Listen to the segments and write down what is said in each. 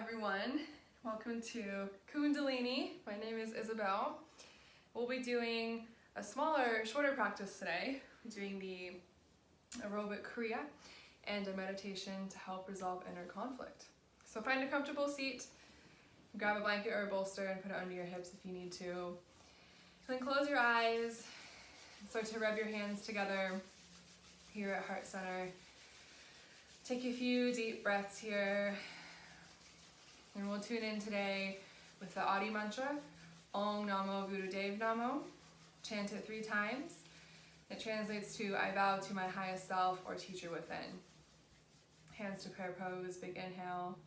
everyone. Welcome to Kundalini. My name is Isabel. We'll be doing a smaller, shorter practice today. We're doing the aerobic kriya and a meditation to help resolve inner conflict. So find a comfortable seat, grab a blanket or a bolster and put it under your hips if you need to. Then close your eyes, start to rub your hands together here at heart center. Take a few deep breaths here. And we'll tune in today with the Adi mantra, Om Namo Gurudev Namo. Chant it 3 times. It translates to, I bow to my highest self or teacher within. Hands to prayer pose, big inhale.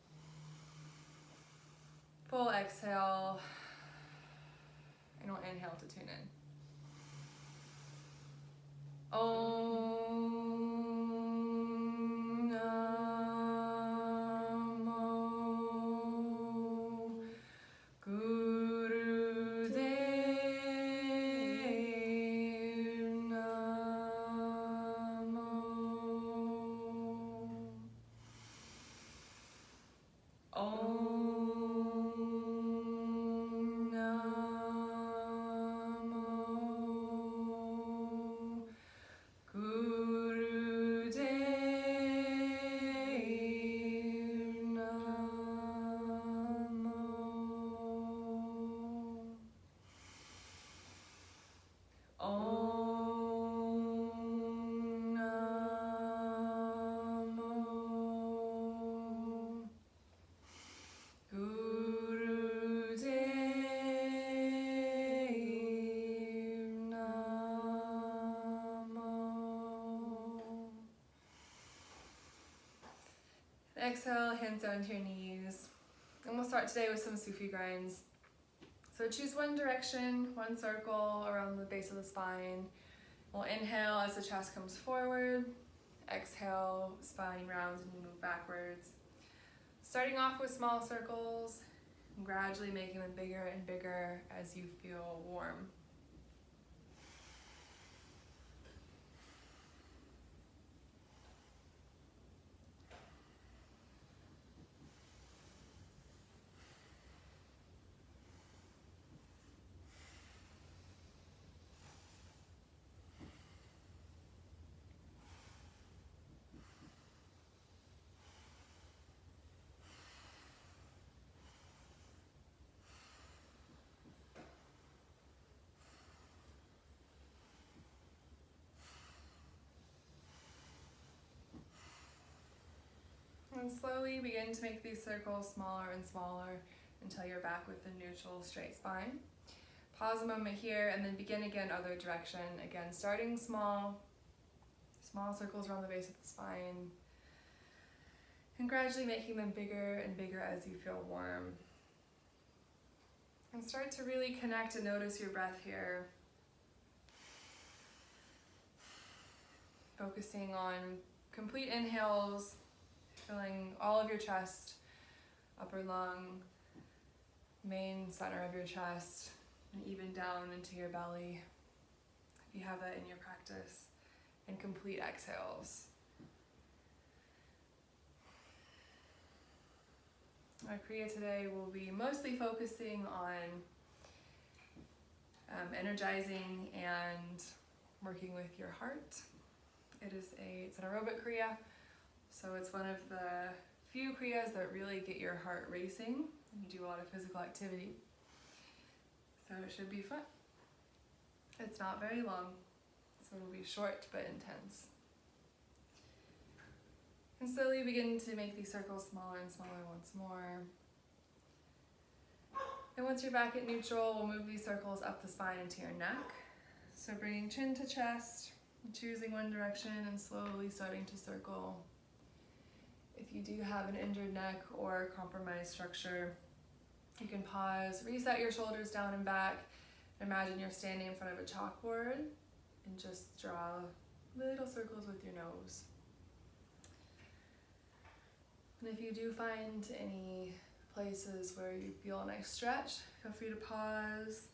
Full exhale. And we'll inhale to tune in. Om Exhale, hands down to your knees. And we'll start today with some Sufi grinds. So choose one direction, one circle around the base of the spine. We'll inhale as the chest comes forward. Exhale, spine rounds and you move backwards. Starting off with small circles, and gradually making them bigger and bigger as you feel warm. And slowly begin to make these circles smaller and smaller until you're back with a neutral straight spine. Pause a moment here and then begin again other direction. Again, starting small circles around the base of the spine and gradually making them bigger and bigger as you feel warm. And start to really connect and notice your breath here. Focusing on complete inhales, filling all of your chest, upper lung, main center of your chest, and even down into your belly, if you have that in your practice, and complete exhales. Our kriya today will be mostly focusing on energizing and working with your heart. It's an aerobic kriya. So it's one of the few kriyas that really get your heart racing. You do a lot of physical activity. So it should be fun. It's not very long, so it'll be short but intense. And slowly begin to make these circles smaller and smaller once more. And once you're back at neutral, we'll move these circles up the spine into your neck. So bringing chin to chest, choosing one direction and slowly starting to circle. If you do have an injured neck or compromised structure, you can pause, reset your shoulders down and back. Imagine you're standing in front of a chalkboard and just draw little circles with your nose. And if you do find any places where you feel a nice stretch, feel free to pause,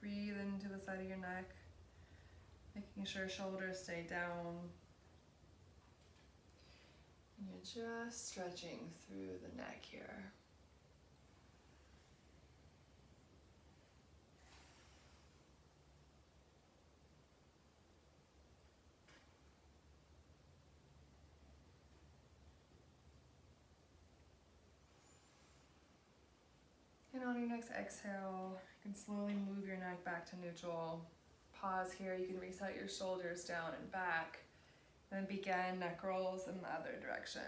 breathe into the side of your neck, making sure shoulders stay down. And you're just stretching through the neck here. your next exhale, you can slowly move your neck back to neutral. Pause here, you can reset your shoulders down and back. Then begin neck rolls in the other direction.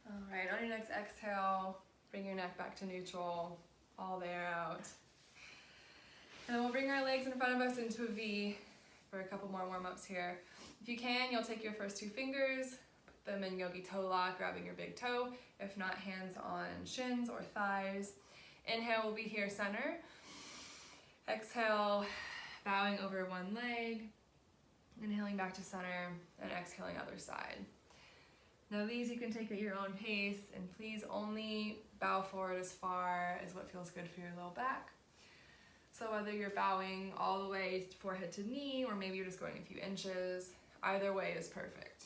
All right, on your next exhale, bring your neck back to neutral, all the air out. And then we'll bring our legs in front of us into a V for a couple more warm-ups here. If you can, you'll take your first two fingers, put them in yogi toe lock, grabbing your big toe. If not, hands on shins or thighs. Inhale will be here center. Exhale, bowing over one leg. Inhaling back to center and exhaling other side. Now these you can take at your own pace, and please only bow forward as far as what feels good for your low back. So whether you're bowing all the way forehead to knee, or maybe you're just going a few inches, either way is perfect.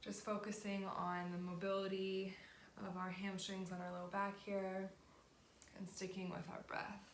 Just focusing on the mobility of our hamstrings on our low back here, and sticking with our breath.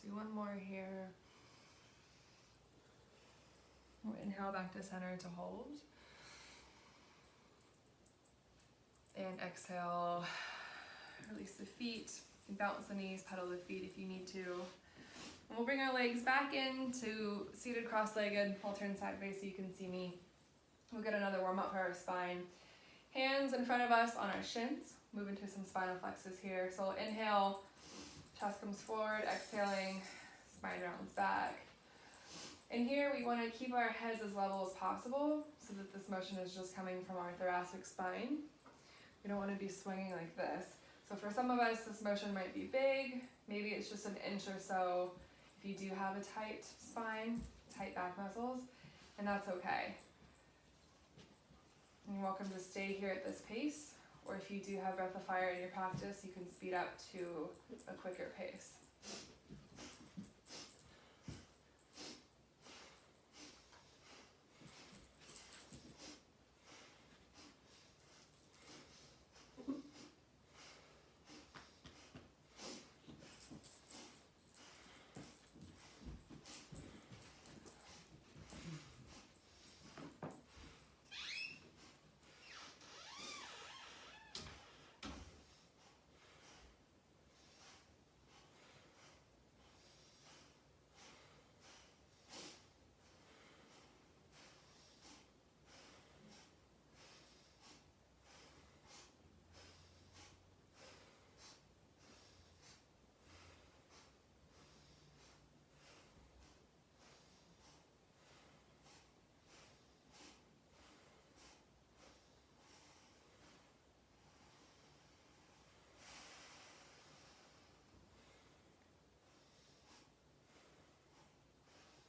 Do one more here. We'll inhale back to center to hold. And exhale, release the feet. You can bounce the knees, pedal the feet if you need to. And we'll bring our legs back into seated cross-legged. I'll turn sideways so you can see me. We'll get another warm up for our spine. Hands in front of us on our shins. Move into some spinal flexes here. So we'll inhale. Chest comes forward, exhaling, spine rounds back. And here we want to keep our heads as level as possible so that this motion is just coming from our thoracic spine. We don't want to be swinging like this. So for some of us, this motion might be big. Maybe it's just an inch or so if you do have a tight spine, tight back muscles, and that's okay. And you're welcome to stay here at this pace. Or if you do have breath of fire in your practice, you can speed up to a quicker pace.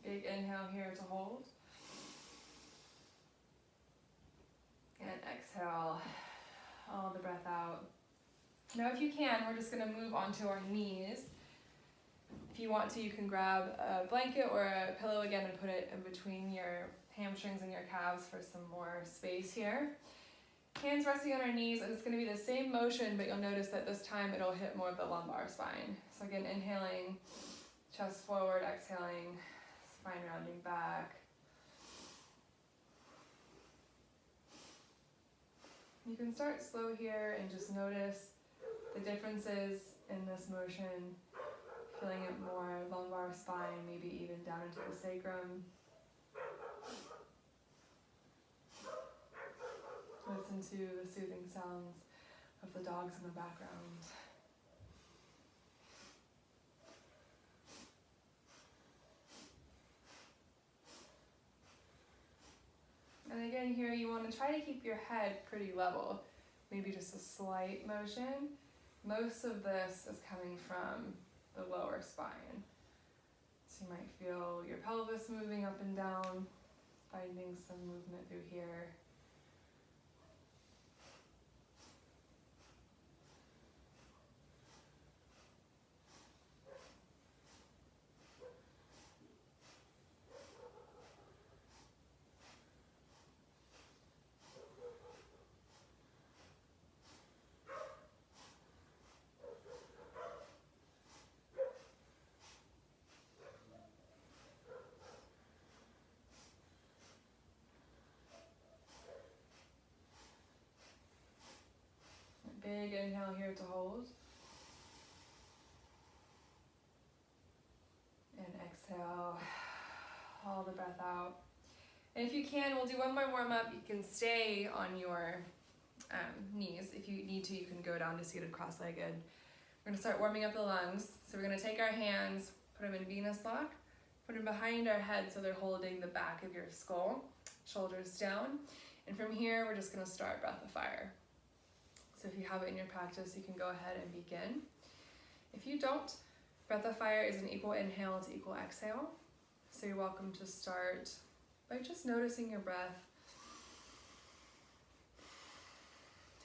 Big inhale here to hold. And exhale all the breath out. Now if you can, we're just going to move onto our knees. If you want to, you can grab a blanket or a pillow again and put it in between your hamstrings and your calves for some more space here. Hands resting on our knees, and it's going to be the same motion, but you'll notice that this time it'll hit more of the lumbar spine. So again, inhaling, chest forward, exhaling, spine rounding back. You can start slow here and just notice the differences in this motion, feeling it more lumbar spine, maybe even down into the sacrum. Listen to the soothing sounds of the dogs in the background. And again here, you want to try to keep your head pretty level, maybe just a slight motion. Most of this is coming from the lower spine. So you might feel your pelvis moving up and down, finding some movement through here. Big inhale here to hold. And exhale, all the breath out. And if you can, we'll do one more warm up. You can stay on your knees. If you need to, you can go down to seated cross-legged. We're gonna start warming up the lungs. So we're gonna take our hands, put them in Venus lock, put them behind our head so they're holding the back of your skull, shoulders down. And from here, we're just gonna start breath of fire. So if you have it in your practice, you can go ahead and begin. If you don't, breath of fire is an equal inhale to equal exhale. So you're welcome to start by just noticing your breath.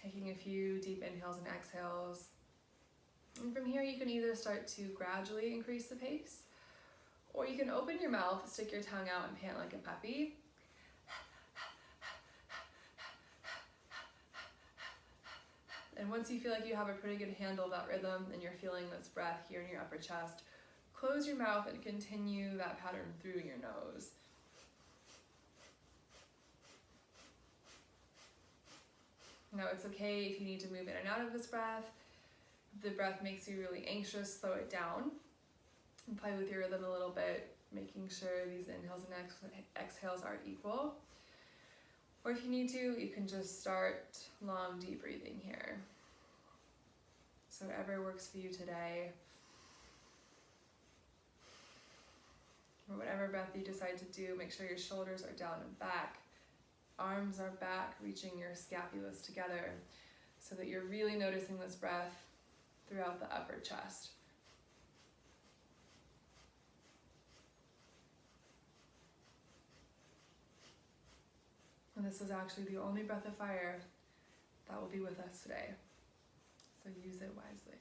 Taking a few deep inhales and exhales. And from here, you can either start to gradually increase the pace, or you can open your mouth, stick your tongue out, and pant like a puppy. And once you feel like you have a pretty good handle of that rhythm and you're feeling this breath here in your upper chest, close your mouth and continue that pattern through your nose. Now it's okay if you need to move in and out of this breath. If the breath makes you really anxious, slow it down and play with your rhythm a little bit, making sure these inhales and exhales are equal. Or if you need to, you can just start long, deep breathing here. So whatever works for you today, or whatever breath you decide to do, make sure your shoulders are down and back, arms are back, reaching your scapulas together, so that you're really noticing this breath throughout the upper chest. And this is actually the only breath of fire that will be with us today. So use it wisely.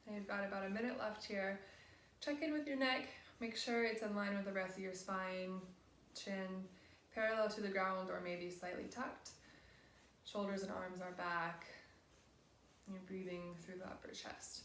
And you've got about a minute left here. Check in with your neck. Make sure it's in line with the rest of your spine, chin parallel to the ground or maybe slightly tucked. Shoulders and arms are back. You're breathing through the upper chest.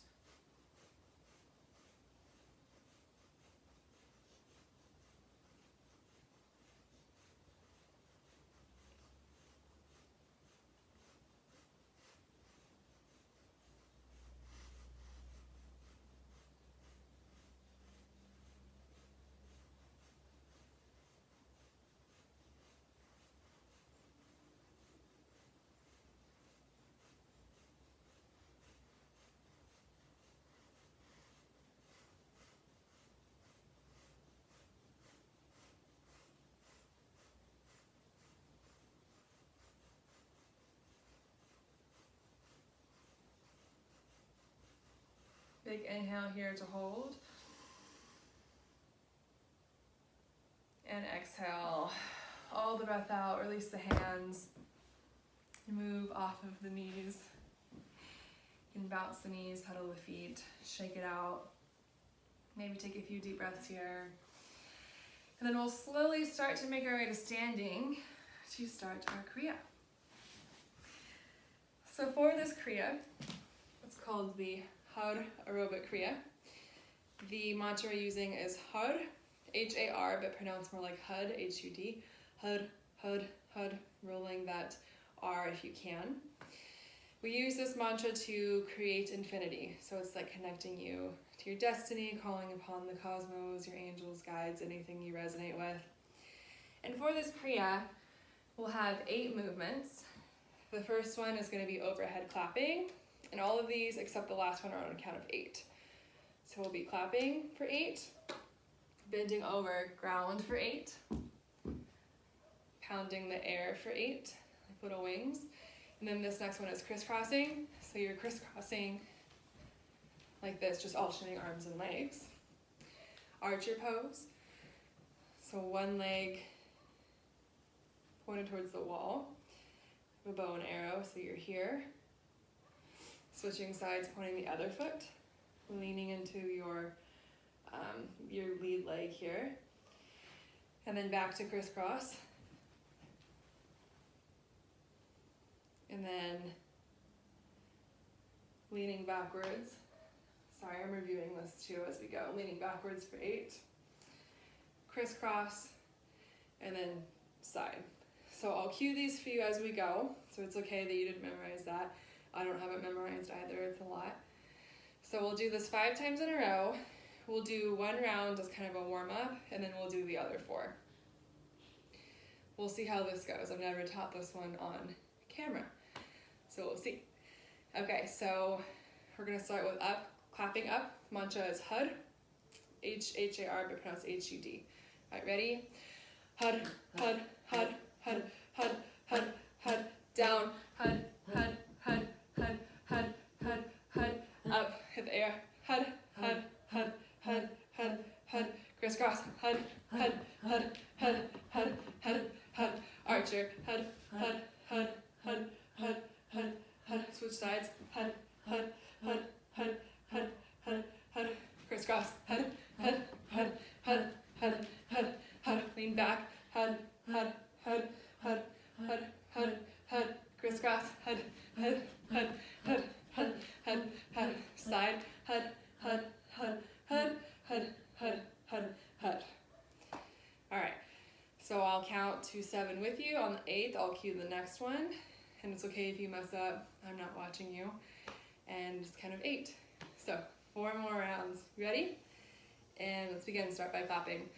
Big inhale here to hold. And exhale. All the breath out, release the hands. Move off of the knees. You can bounce the knees, pedal the feet, shake it out. Maybe take a few deep breaths here. And then we'll slowly start to make our way to standing to start our kriya. So for this kriya, it's called the aerobic kriya. The mantra we're using is Har, H-A-R, but pronounced more like Hud, H-U-D. Hud, Hud, Hud, rolling that R if you can. We use this mantra to create infinity. So it's like connecting you to your destiny, calling upon the cosmos, your angels, guides, anything you resonate with. And for this kriya, we'll have 8 movements. The first one is going to be overhead clapping, and all of these except the last one are on a count of 8. So we'll be clapping for 8, bending over, ground for 8, pounding the air for 8, like little wings. And then this next one is crisscrossing. So you're crisscrossing like this, just alternating arms and legs. Archer pose. So one leg pointed towards the wall. A bow and arrow, so you're here. Switching sides, pointing the other foot. Leaning into your lead leg here. And then back to crisscross. And then leaning backwards. Sorry, I'm reviewing this too as we go. Leaning backwards for 8. Crisscross. And then side. So I'll cue these for you as we go. So it's okay that you didn't memorize that. I don't have it memorized either, it's a lot. So we'll do this 5 times in a row. We'll do 1 round as kind of a warm up, and then we'll do the other 4. We'll see how this goes. I've never taught this one on camera. So we'll see. Okay, so we're gonna start with up, clapping up. Mantra is Hud, H-H-A-R, but pronounced H-U-D. All right, ready? Hud, Hud, Hud, Hud, Hud, Hud, Hud, down, Hud, Hud, Hud, Hud, Hud, Hud, Hud, up, hit the air, Hud, Hud, Hud, Hud, Hud, Hud, crisscross, Hud, Hud, Hud, Hud, Hud, Hud, Hud, archer, Hud, Hud, Hud, Hud, Hud, Hud, Hud, switch sides, Hud, Hud, Hud, Hud, Hud, Hud, Hud, crisscross, Hud, Hud, Hud, Hud, Hud, Hud, Hud, lean back, Hud, Hud, Hud, Hud, Hud, Hud, Hud, crisscross, Hud, Hud, Hud, Hud, Hud, Hud, Hud, side, Hud, Hud, Hud, Hud, Hud, Hud, Hud, Hud. All right, so I'll count to 7 with you. On the 8th, I'll cue the next one, and it's okay if you mess up. I'm not watching you, and it's kind of 8. So 4 more rounds. You ready? And let's begin. Start by clapping.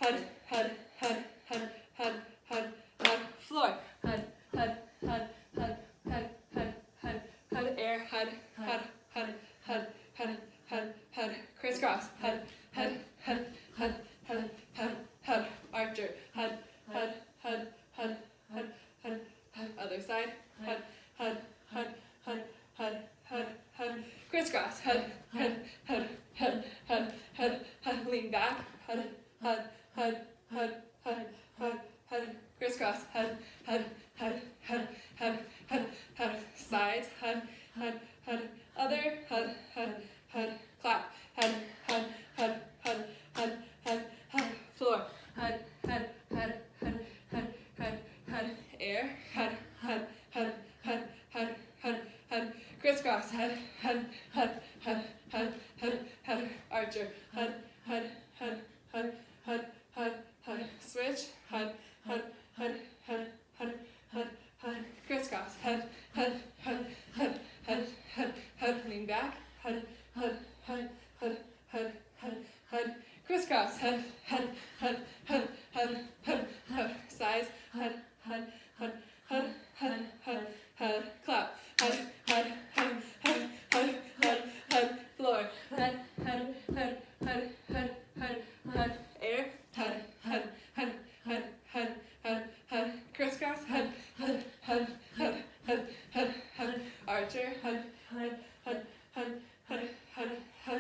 Hud, Hud, Hud, Hud, Hud, Hud, Hud, floor. Hud, Hud, Hud, Hud, Hud, Hud, Hud, Hud, air. Hud, Hud, Hud, Hud, Hud, Hud, Hud, crisscross. Hud, Hud, Hud, Hud, Hud, Hud, Hud, archer. Hud, Hud, Hud, Hud, Hud, Hud, Hud, other side. Hud, Hud, Hud, Hud, Hud, Hud, Hud, crisscross. Hud, Hud, Hud, Hud, Hud, Hud, Hud, lean back. Hud, Hud, Hud, Hud, Hud, Hud, Hud, crisscross. Hud, Hud, Hud, Hud, Hud, Hud, Hud, sides. Hud, Hud, Hud, other. Hud, Hud, Hud, clap. Hud, Hud, Hud, Hud, Hud, Hud, Hud, floor. Hud, Hud, Hud, Hud, Hud, Hud, Hud, air. Hud, Hud, Hud, Hud, Hud, Hud, Hud, crisscross. Hud, Hud, Hud, Hud, Hud, Hud, Hud, archer. Hud, Hud, Hud, Hud, Hud, Hud, Hud, switch. Hud, Hud, Hud, Hud, Hud, Hud, Hud, crisscross. Hud, Hud, Hud, Hud, Hud, Hud, Hud, lean back. Hud, Hud, Hud, Hud, Hud, Hud, Hud, crisscross. Hud, Hud, Hud, Hud, Hud, Hud, Hud, sides. Hud, Hud, Hud, Hud, Hud, Hud, Hud, clap. Hud, Hud, Hud, Hud, Hud, Hud, Hud, floor. Hud, Hud, Hud, Hud, Hud, Hud, Hud, air. Hud, Hud, Hud, Hud, Hud, Hud, Hud, crisscross. Hud, Hud, Hud, Hud, Hud, Hud, Hud, archer. Hud, Hud, Hud, Hud, Hud, Hud, Hud,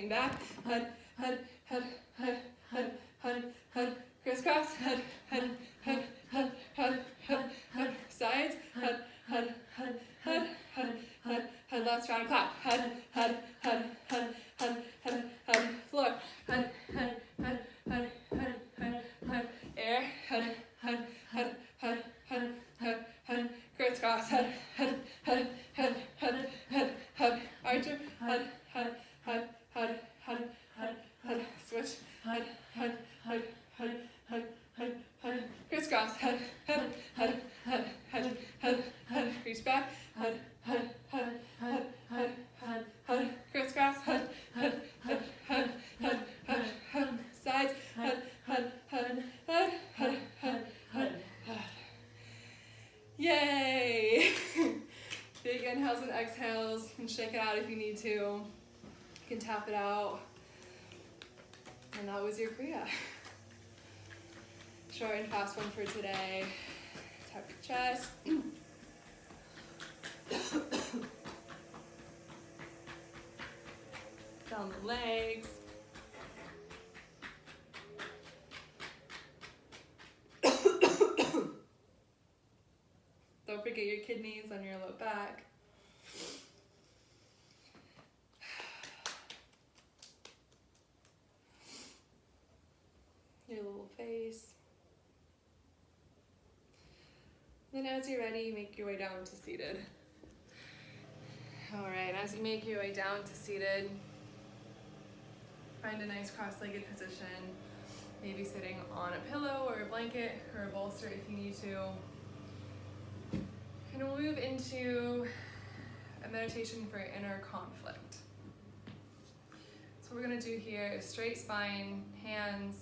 leaning back, head, head, head, head, head, head, head, crisscross, head, head, head, head, head, head, head, sides, head, head, head, head, head, head, head, last round, clap, head, head, head, head, head, head, head, floor, head, head, head, head, head, head, head, air, head, head, head, head, head, head, head, crisscross, head, head, head, head, head, head, head, archer, head, head, head, head, head, head, head, switch, head, head, head, head, head, head, head, crisscross, head, head, head, head, head, head, head, reach back, head, head, head, head, head, head, head, crisscross, head, head, head, head, head, head, head, sides, head, head, head, head, head, head, head, head. Yay! Big inhales and exhales, and shake it out if you need to. You can tap it out. And that was your kriya. Short and fast one for today. Tap your chest. Down the legs. Don't forget your kidneys on your low back. Your little face. Then as you're ready, make your way down to seated. All right, as you make your way down to seated, find a nice cross-legged position, maybe sitting on a pillow or a blanket or a bolster if you need to. And we'll move into a meditation for inner conflict. So what we're gonna do here is straight spine, hands,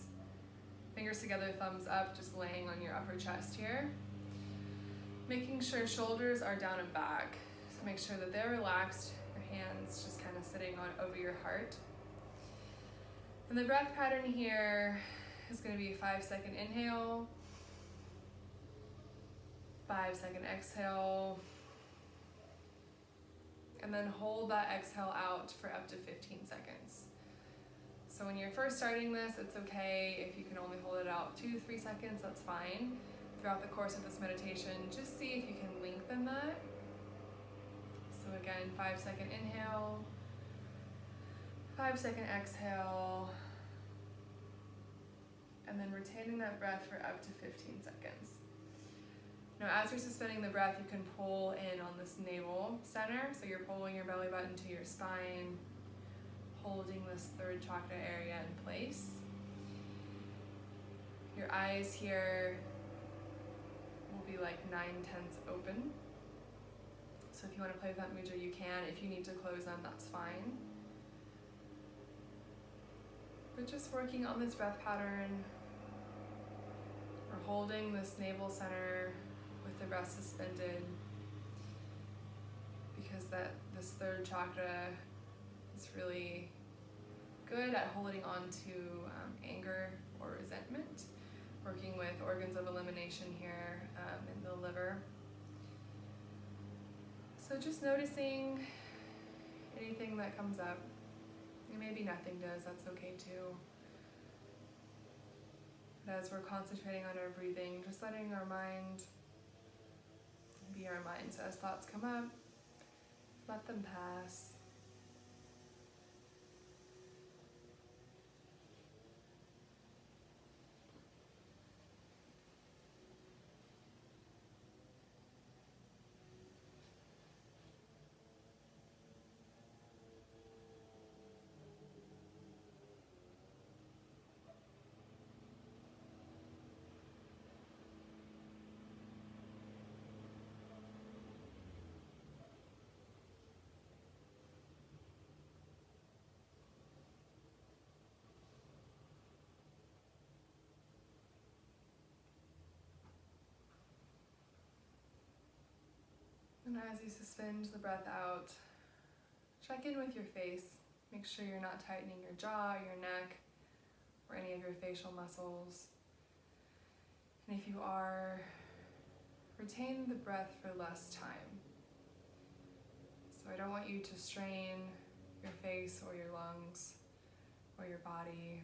fingers together, thumbs up, just laying on your upper chest here. Making sure shoulders are down and back. So make sure that they're relaxed, your hands just kind of sitting on over your heart. And the breath pattern here is gonna be a 5-second inhale, 5-second exhale, and then hold that exhale out for up to 15 seconds. So when you're first starting this, it's okay if you can only hold it out 2-3 seconds, that's fine. Throughout the course of this meditation, just see if you can lengthen that. So again, 5-second inhale, 5-second exhale, and then retaining that breath for up to 15 seconds. Now as you're suspending the breath, you can pull in on this navel center, so you're pulling your belly button to your spine, holding this third chakra area in place. Your eyes here will be like 9/10 open. So if you want to play with that mudra, you can. If you need to close them, that's fine. But just working on this breath pattern, we're holding this navel center with the breath suspended, because this third chakra is really good at holding on to anger or resentment, working with organs of elimination here in the liver. So just noticing anything that comes up, and maybe nothing does, that's okay too. But as we're concentrating on our breathing, just letting our mind be our mind. So as thoughts come up, let them pass. And as you suspend the breath out, check in with your face. Make sure you're not tightening your jaw, your neck, or any of your facial muscles. And if you are, retain the breath for less time. So I don't want you to strain your face or your lungs. for your body.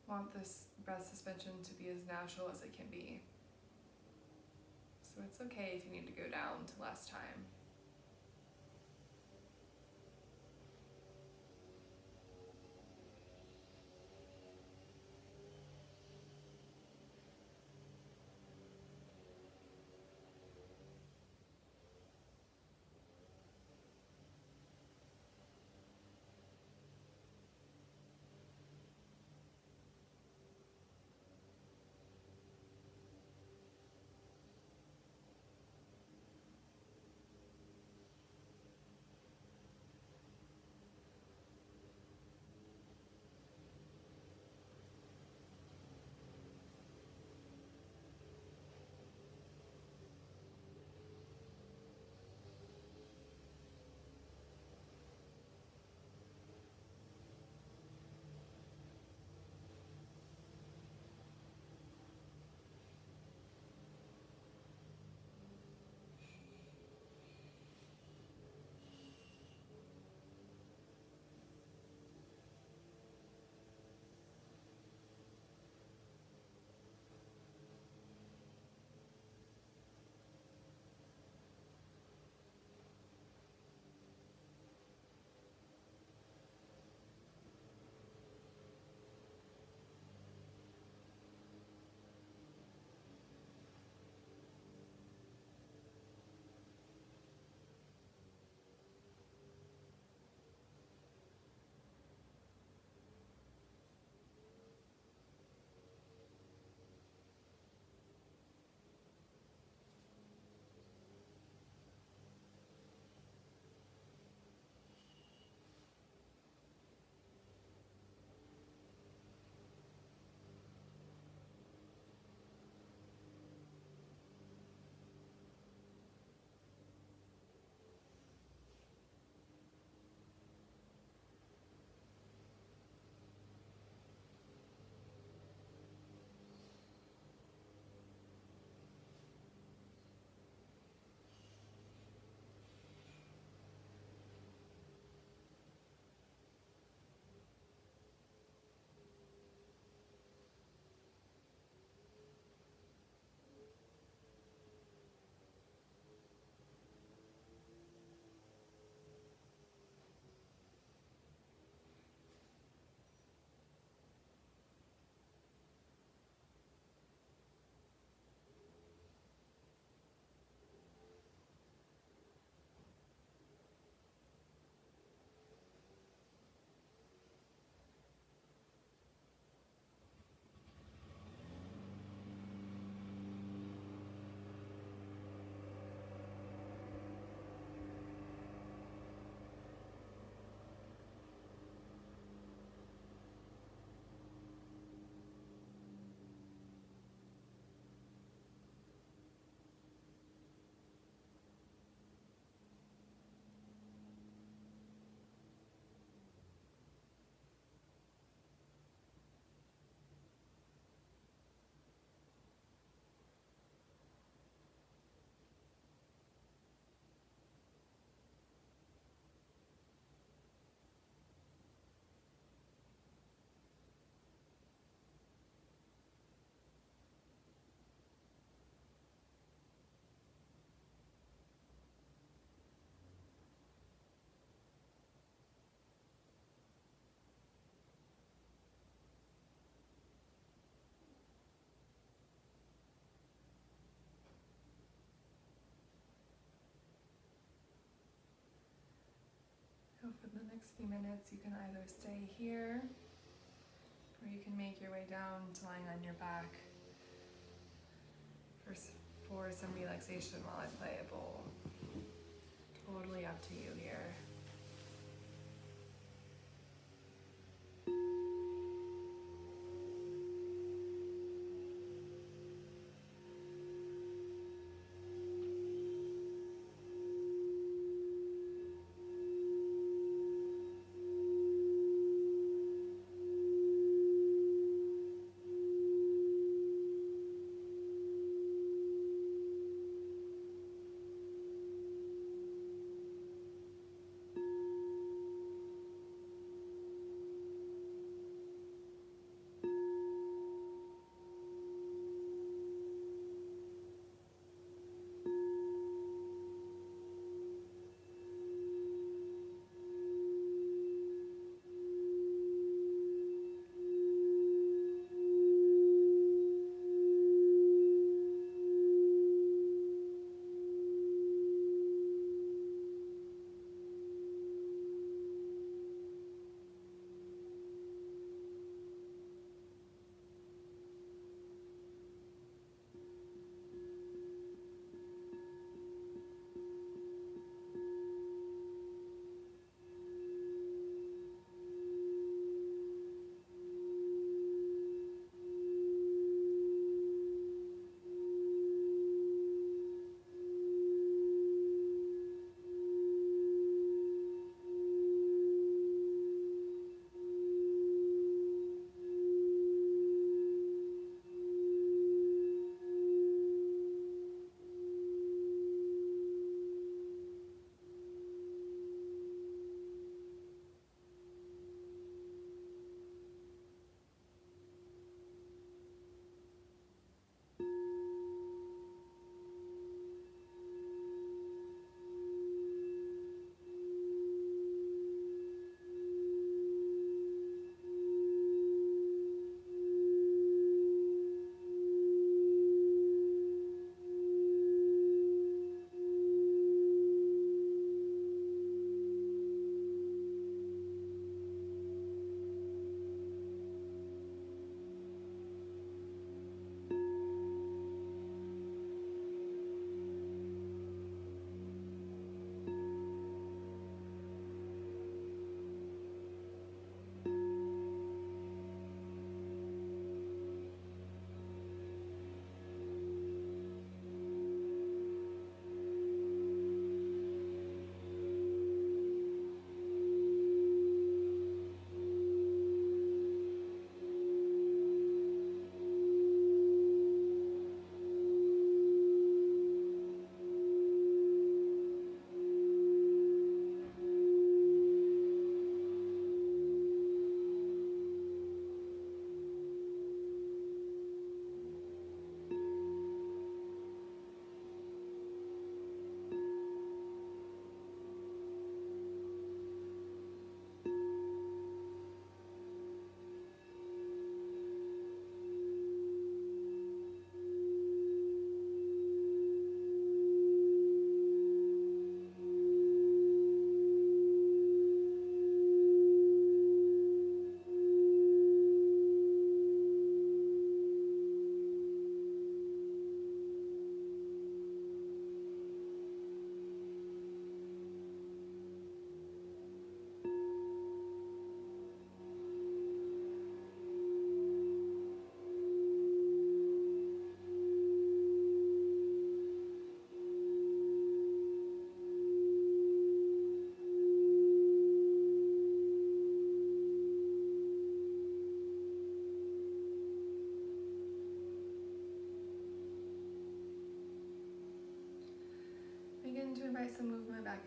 Want this breath suspension to be as natural as it can be. So it's okay if you need to go down to less time. So for the next few minutes, you can either stay here or you can make your way down to lying on your back for some relaxation while I play a bowl. Totally up to you here.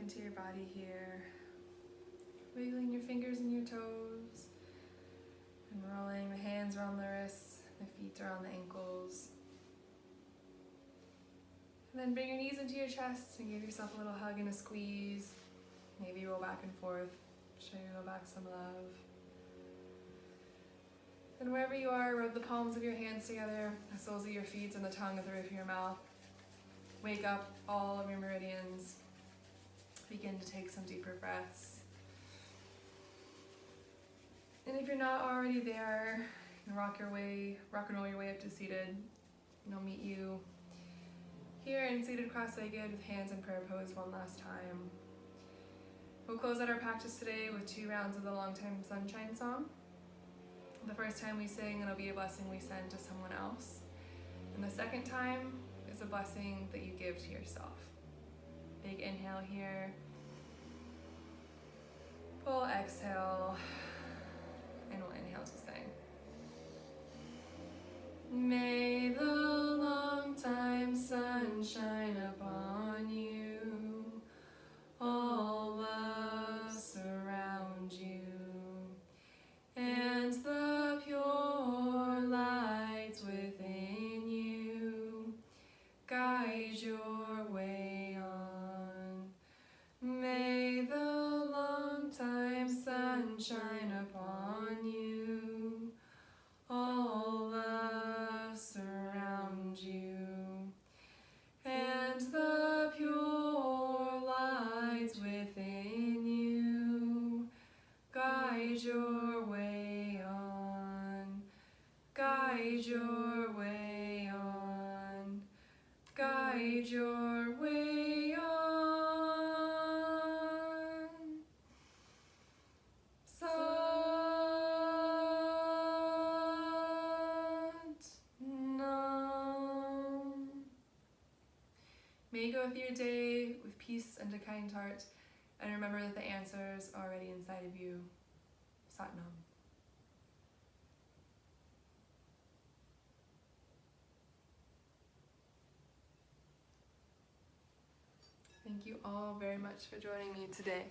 into your body here, wiggling your fingers and your toes, and rolling the hands around the wrists, the feet around the ankles. And then bring your knees into your chest and give yourself a little hug and a squeeze. Maybe roll back and forth, show your low back some love. And wherever you are, rub the palms of your hands together, the soles of your feet and the tongue at the roof of your mouth. Wake up all of your meridians. Begin to take some deeper breaths. And if you're not already there, you can rock and roll your way up to seated. And I'll meet you here in seated cross-legged with hands in prayer pose one last time. We'll close out our practice today with 2 rounds of the Long Time Sunshine song. The first time we sing, it'll be a blessing we send to someone else. And the second time is a blessing that you give to yourself. Big inhale here. Full exhale. And we'll inhale to sing. May the long time sun shine upon you, all love surround you, and the pure lights within you guide your way on. May the long time sun shine upon you, all love surround you, and the pure lights within you guide your way on, guide your way on, guide your way on. May you go through your day with peace and a kind heart, and remember that the answers are already inside of you. Sat Nam. Thank you all very much for joining me today.